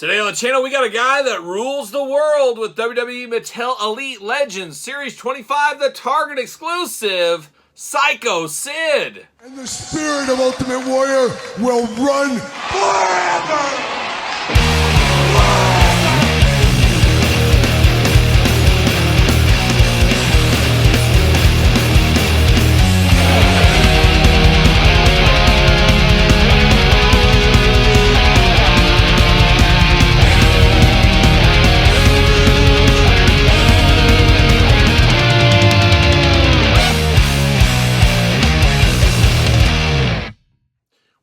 Today on the channel, we got a guy that rules the world with WWE Mattel Elite Legends Series 25, the Target exclusive, Sycho Sid. And the spirit of Ultimate Warrior will run forever!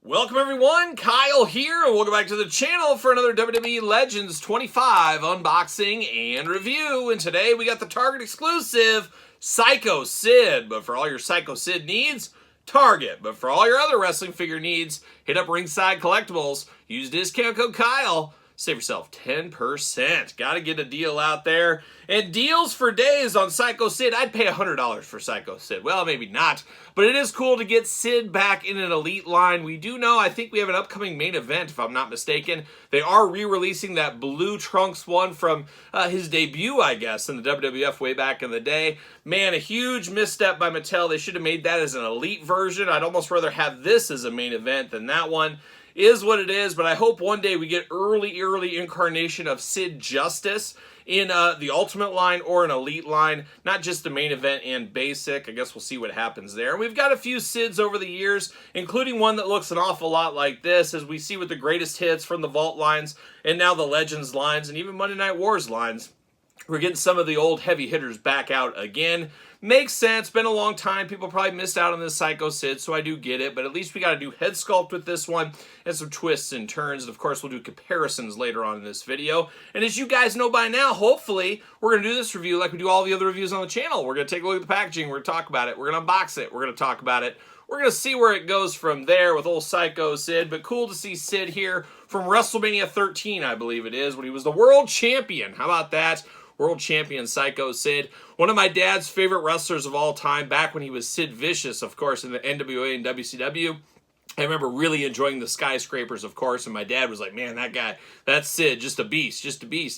Welcome everyone, Kyle here, and welcome back to the channel for another WWE Legends 25 unboxing and review. And today we got the Target exclusive, Sycho Sid. But for all your Sycho Sid needs, Target. But for all your other wrestling figure needs, hit up Ringside Collectibles. Use discount code Kyle. Save yourself 10%. Gotta get a deal out there. And deals for days on Sycho Sid. I'd pay $100 for Sycho Sid. Well, maybe not. But it is cool to get Sid back in an Elite line. We do know, I think we have an upcoming main event, if I'm not mistaken. They are re-releasing that blue trunks one from his debut, I guess, in the WWF way back in the day. Man, a huge misstep by Mattel. They should have made that as an Elite version. I'd almost rather have this as a main event than that one. Is what it is, but I hope one day we get early incarnation of Sid Justice in the Ultimate line or an Elite line, not just the main event and basic. I guess we'll see what happens there. And we've got a few Sids over the years, including one that looks an awful lot like this, as we see with the greatest hits from the Vault lines, and now the Legends lines, and even Monday Night Wars lines. We're getting some of the old heavy hitters back out again. Makes sense. Been a long time. People probably missed out on this Sycho Sid, so I do get it. But at least we got a new head sculpt with this one and some twists and turns. And of course, we'll do comparisons later on in this video. And as you guys know by now, hopefully, we're going to do this review like we do all the other reviews on the channel. We're going to take a look at the packaging. We're going to talk about it. We're going to unbox it. We're going to talk about it. We're going to see where it goes from there with old Sycho Sid. But cool to see Sid here from WrestleMania 13, I believe it is, when he was the world champion. How about that? World champion Sycho Sid. One of my dad's favorite wrestlers of all time, back when he was Sid Vicious, of course, in the NWA and WCW. I remember really enjoying the Skyscrapers, of course, and my dad was like, man, that guy, that's Sid, just a beast,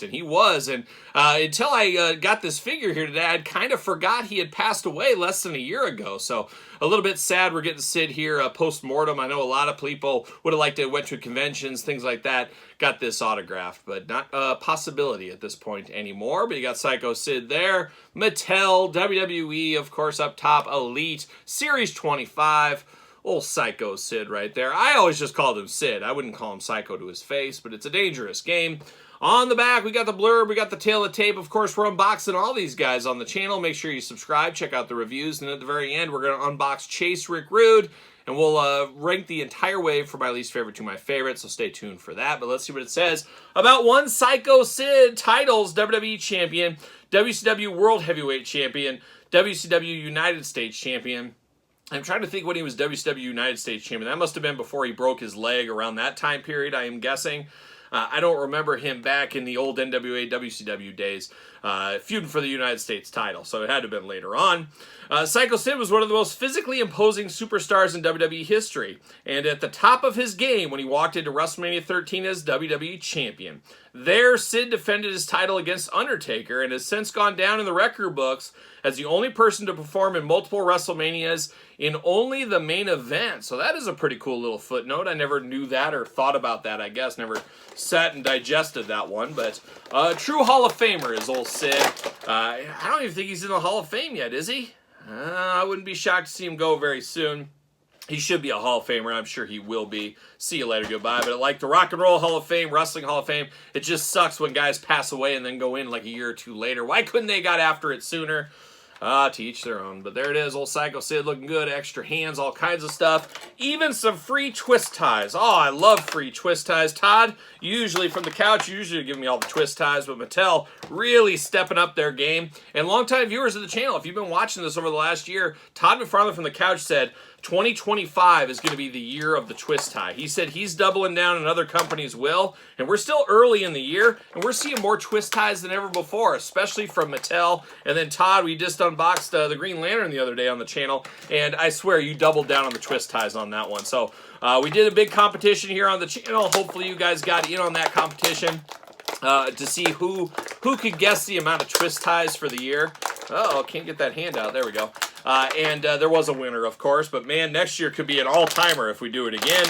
and he was. And until I got this figure here today, I'd kind of forgot he had passed away less than a year ago, so a little bit sad we're getting Sid here post-mortem. I know a lot of people would have liked to went to conventions, things like that, got this autographed, but not a possibility at this point anymore. But you got Sycho Sid there, Mattel, WWE, of course, up top, Elite, Series 25, old Sycho Sid right there. I always just called him Sid. I wouldn't call him Sycho to his face, but it's a dangerous game. On the back, we got the blurb, we got the tail of tape. Of course, we're unboxing all these guys on the channel. Make sure you subscribe, check out the reviews, and at the very end, we're going to unbox Chase Rick Rude, and we'll rank the entire wave from my least favorite to my favorite, so stay tuned for that. But let's see what it says about one Sycho Sid. Titles: WWE Champion, WCW World Heavyweight Champion, WCW United States Champion. I'm trying to think when he was WCW United States Champion. That must have been before he broke his leg, around that time period, I am guessing. I don't remember him back in the old NWA, WCW days, feuding for the United States title, so it had to have been later on. Sycho Sid was one of the most physically imposing superstars in WWE history, and at the top of his game when he walked into WrestleMania 13 as WWE Champion. There, Sid defended his title against Undertaker and has since gone down in the record books as the only person to perform in multiple WrestleManias in only the main event. So that is a pretty cool little footnote. I never knew that or thought about that, I guess. Never sat and digested that one. But true Hall of Famer is old Sid. I don't even think he's in the Hall of Fame yet, is he? I wouldn't be shocked to see him go very soon. He should be a Hall of Famer. I'm sure he will be. See you later, goodbye. But like the Rock and Roll Hall of Fame, Wrestling Hall of Fame, it just sucks when guys pass away and then go in like a year or two later. Why couldn't they got after it sooner? To each their own. But there it is, old Sycho Sid looking good. Extra hands, all kinds of stuff. Even some free twist ties. Oh, I love free twist ties. Todd, usually from the couch, usually give me all the twist ties, but Mattel really stepping up their game. And longtime viewers of the channel, if you've been watching this over the last year, Todd McFarlane from the couch said, 2025 is going to be the year of the twist tie. He said he's doubling down and other companies will, and we're still early in the year, and we're seeing more twist ties than ever before, especially from Mattel. And then Todd, we just unboxed the Green Lantern the other day on the channel, and I swear you doubled down on the twist ties on that one. So we did a big competition here on the channel. Hopefully you guys got in on that competition to see who could guess the amount of twist ties for the year. Uh-oh, can't get that hand out. There we go. And there was a winner, of course, but man, next year could be an all-timer if we do it again.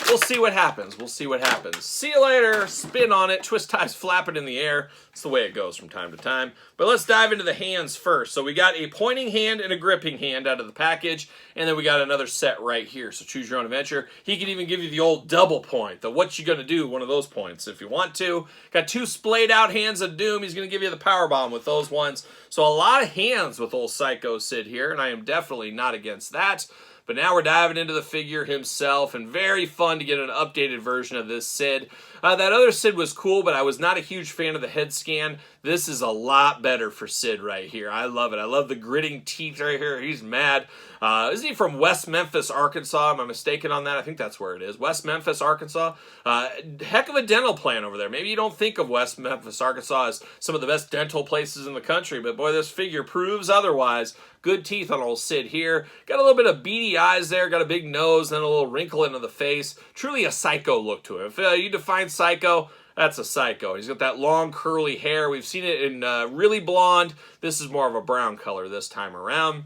We'll see what happens. We'll see what happens. See you later. Spin on it. Twist ties flapping in the air. It's the way it goes from time to time. But let's dive into the hands first. So we got a pointing hand and a gripping hand out of the package, and then we got another set right here. So choose your own adventure. He can even give you the old double point, the what you gonna do, one of those points if you want to. Got two splayed out hands of doom. He's gonna give you the power bomb with those ones. So a lot of hands with old Sycho Sid here, and I am definitely not against that. But now we're diving into the figure himself, and very fun to get an updated version of this Sid. That other Sid was cool, but I was not a huge fan of the head scan. This is a lot better for Sid right here. I love it. I love the gritting teeth right here. He's mad. Isn't he from West Memphis, Arkansas? Am I mistaken on that? I think that's where it is. West Memphis, Arkansas. Heck of a dental plan over there. Maybe you don't think of West Memphis, Arkansas as some of the best dental places in the country, but boy, this figure proves otherwise. Good teeth on old Sid here. Got a little bit of beady eyes there. Got a big nose, then a little wrinkle into the face. Truly a psycho look to him. If you define psycho, that's a psycho. He's got that long curly hair. We've seen it in really blonde. This is more of a brown color this time around.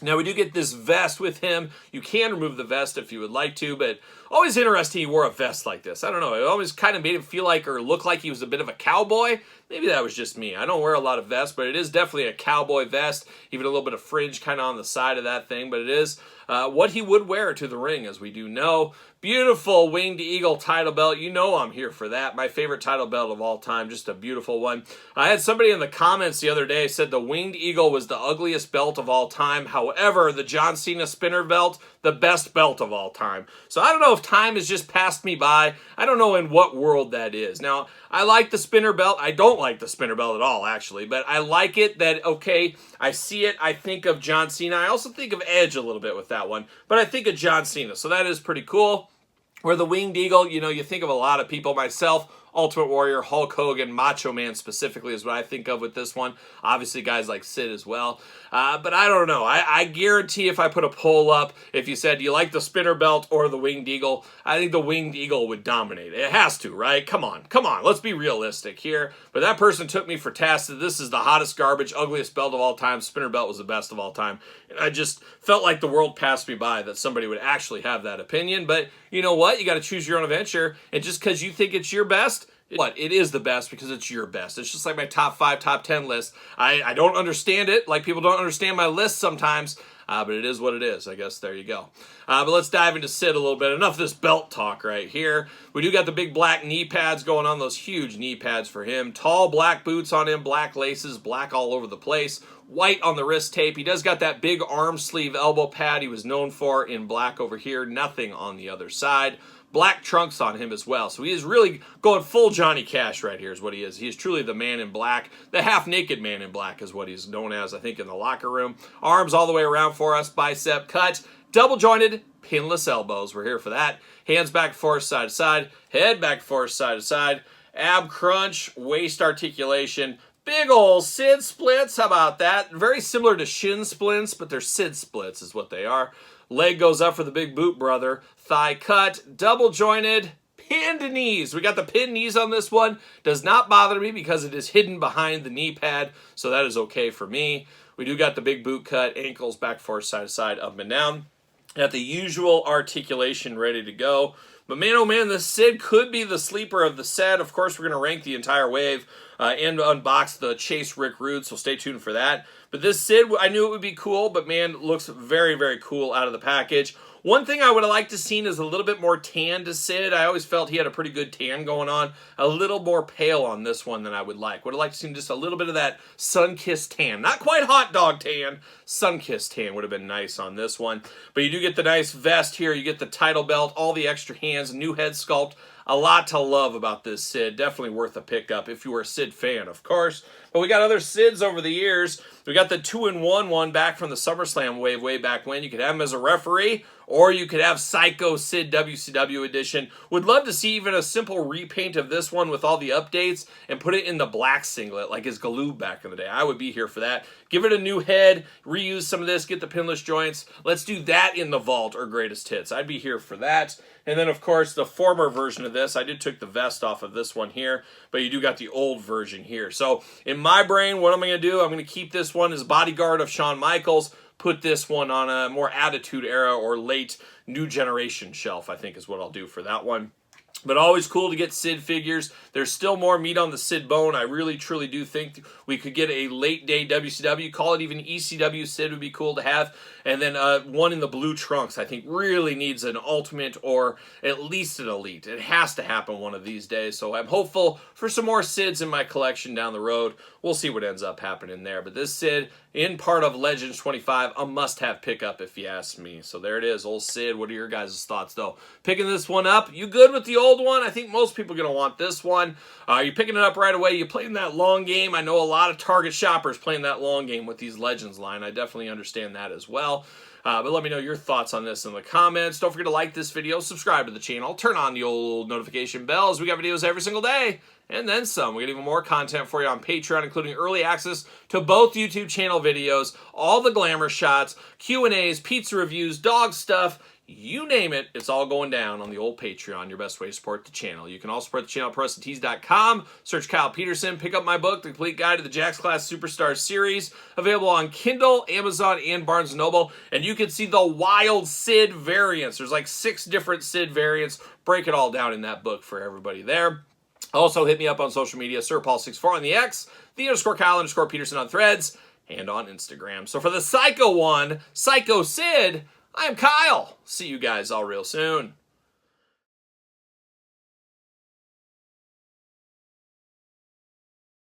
Now, we do get this vest with him. You can remove the vest if you would like to, but always interesting he wore a vest like this. I don't know. It always kind of made him feel like or look like he was a bit of a cowboy. Maybe that was just me. I don't wear a lot of vests, but it is definitely a cowboy vest. Even a little bit of fringe kind of on the side of that thing, but it is what he would wear to the ring, as we do know. Beautiful Winged Eagle title belt. You know I'm here for that. My favorite title belt of all time. Just a beautiful one. I had somebody in the comments the other day said the Winged Eagle was the ugliest belt of all time. However, the John Cena spinner belt, the best belt of all time. So I don't know if time has just passed me by. I don't know in what world that is. Now, I like the spinner belt. I don't like the spinner belt at all, actually. But I like it that, okay, I see it. I think of John Cena. I also think of Edge a little bit with that one. But I think of John Cena. So that is pretty cool. Where the Winged Eagle, you know, you think of a lot of people. Myself, Ultimate Warrior, Hulk Hogan, Macho Man specifically is what I think of with this one. Obviously, guys like Sid as well. But I don't know. I guarantee if I put a poll up, if you said, do you like the spinner belt or the Winged Eagle, I think the Winged Eagle would dominate. It has to, right? Come on. Let's be realistic here. But that person took me for task that this is the hottest garbage, ugliest belt of all time. Spinner belt was the best of all time. And I just felt like the world passed me by that somebody would actually have that opinion. But you know what? You got to choose your own adventure. And just because you think it's your best, it is the best because it's your best. It's just like my top 5, top 10 list. I don't understand it, like people don't understand my list sometimes, but it is what it is. I guess there you go. But let's dive into Sid a little bit. Enough of this belt talk right here. We do got the big black knee pads going on, those huge knee pads for him. Tall black boots on him, black laces, black all over the place. White on the wrist tape. He does got that big arm sleeve elbow pad he was known for in black over here. Nothing on the other side. Black trunks on him as well. So he is really going full Johnny Cash right here is what he is. He is truly the man in black. The half-naked man in black is what he's known as, I think, in the locker room. Arms all the way around for us. Bicep cut. Double-jointed, pinless elbows. We're here for that. Hands back and forth, side to side. Head back and forth, side to side. Ab crunch, waist articulation. Big ol' Sid splits. How about that? Very similar to shin splints, but they're Sid splits is what they are. Leg goes up for the big boot brother. Thigh cut, double jointed, pinned knees. We got the pinned knees on this one. Does not bother me because it is hidden behind the knee pad, so that is okay for me. We do got the big boot cut, ankles back, forth, side to side, up and down. Got the usual articulation ready to go. But man, oh man, this Sid could be the sleeper of the set. Of course, we're going to rank the entire wave and unbox the Chase Rick Rude, so stay tuned for that. But this Sid, I knew it would be cool, but man, looks very, very cool out of the package. One thing I would have liked to seen is a little bit more tan to Sid. I always felt he had a pretty good tan going on. A little more pale on this one than I would like. Would have liked to see just a little bit of that sun-kissed tan. Not quite hot dog tan. Sun-kissed tan would have been nice on this one. But you do get the nice vest here. You get the title belt, all the extra hands, new head sculpt. a lot to love about this Sid. Definitely worth a pickup if you were a Sid fan, of course. But we got other Sids over the years. We got the 2-in-1 one back from the SummerSlam wave way back when. You could have him as a referee, or you could have Sycho Sid WCW edition. Would love to see even a simple repaint of this one with all the updates and put it in the black singlet like his Galoob back in the day. I would be here for that. Give it a new head, reuse some of this, get the pinless joints. Let's do that in the vault or greatest hits. I'd be here for that. And then, of course, the former version of this, I did took the vest off of this one here, but you do got the old version here. So in my brain, what am I going to do? I'm going to keep this one as bodyguard of Shawn Michaels, put this one on a more Attitude Era or late New Generation shelf, I think is what I'll do for that one. But always cool to get Sid figures. There's still more meat on the Sid bone. I really, truly do think we could get a late-day WCW. Call it even ECW Sid would be cool to have. And then one in the blue trunks, I think, really needs an ultimate or at least an elite. It has to happen one of these days. So I'm hopeful for some more Sids in my collection down the road. We'll see what ends up happening there. But this Sid, in part of Legends 25, a must-have pickup if you ask me. So there it is, old Sid. What are your guys' thoughts, though? Picking this one up, you good with the old one? I think most people are going to want this one. You picking it up right away? You playing that long game? I know a lot of Target shoppers playing that long game with these Legends line. I definitely understand that as well. But let me know your thoughts on this in the comments. Don't forget to like this video, subscribe to the channel, turn on the old notification bells. We got videos every single day, and then some. We got even more content for you on Patreon, including early access to both YouTube channel videos, all the glamour shots, Q&As, pizza reviews, dog stuff, you name it, it's all going down on the old Patreon, your best way to support the channel. You can also support the channel at ProWrestlingTees.com. Search Kyle Peterson. Pick up my book, The Complete Guide to the Jax Class Superstar Series, available on Kindle, Amazon, and Barnes & Noble. And you can see the wild Sid variants. There's like 6 different Sid variants. Break it all down in that book for everybody there. Also, hit me up on social media, SirPaul64 on the X, _Kyle_Peterson on Threads, and on Instagram. So for the Sycho one, Sycho Sid, I am Kyle. See you guys all real soon.